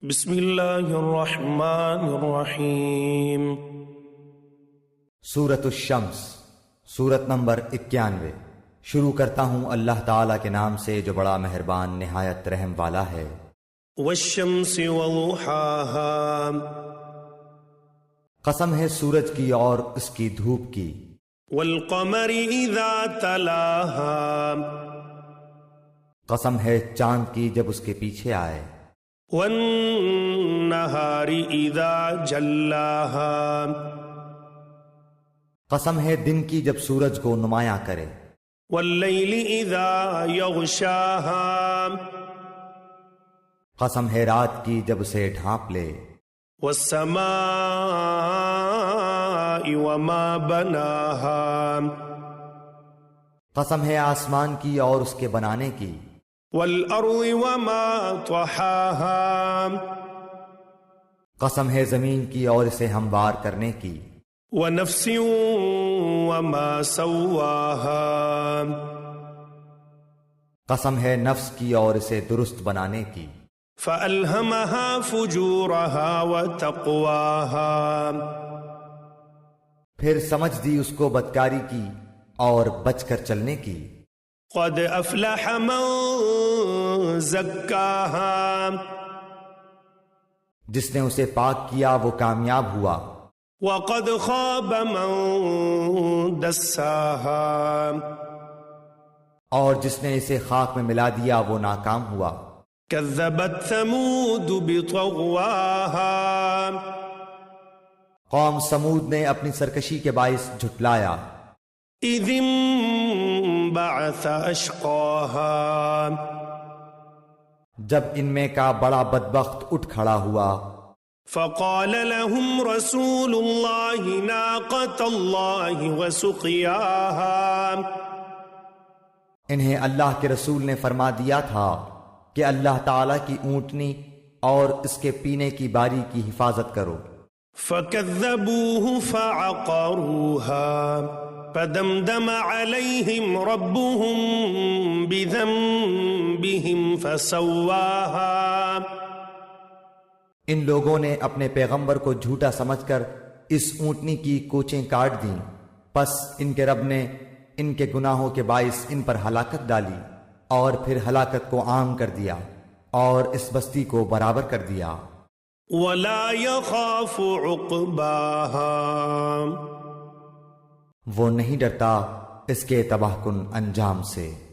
بسم اللہ الرحمن الرحیم۔ سورۃ الشمس، سورت نمبر 91۔ شروع کرتا ہوں اللہ تعالیٰ کے نام سے جو بڑا مہربان نہایت رحم والا ہے۔ والشمس وضحاها، قسم ہے سورج کی اور اس کی دھوپ کی۔ والقمر اذا تلاها، قسم ہے چاند کی جب اس کے پیچھے آئے۔ والنہار اذا جلاها، قسم ہے دن کی جب سورج کو نمایاں کرے۔ واللیل اذا یغشاها، قسم ہے رات کی جب اسے ڈھانپ لے۔ والسماء وما بناها، قسم ہے آسمان کی اور اس کے بنانے کی۔ والارض وما طحاها، قسم ہے زمین کی اور اسے ہموار کرنے کی۔ ونفس وما سواها، قسم ہے نفس کی اور اسے درست بنانے کی۔ فألهمها فجورها وتقواها، پھر سمجھ دی اس کو بدکاری کی اور بچ کر چلنے کی۔ قد افلح من زکاها، جس نے اسے پاک کیا وہ کامیاب ہوا، وقد خاب من دساها، اور جس نے اسے خاک میں ملا دیا وہ ناکام ہوا۔ كذبت ثمود بطغواها، قوم سمود نے اپنی سرکشی کے باعث جھٹلایا۔ اذ انبعث اشقاها، جب ان میں کا بڑا بدبخت اٹھ کھڑا ہوا۔ فقال لهم رسول الله ناقة الله وسقياها، انہیں اللہ کے رسول نے فرما دیا تھا کہ اللہ تعالیٰ کی اونٹنی اور اس کے پینے کی باری کی حفاظت کرو۔ فكذبوه فعقروها، فدمدم عليهم ربهم بذنبهم فسواها، ان لوگوں نے اپنے پیغمبر کو جھوٹا سمجھ کر اس اونٹنی کی کوچیں کاٹ دیں، پس ان کے رب نے ان کے گناہوں کے باعث ان پر ہلاکت ڈالی اور پھر ہلاکت کو عام کر دیا اور اس بستی کو برابر کر دیا۔ ولا يخاف عقباها، وہ نہیں ڈرتا اس کے تباہ کن انجام سے۔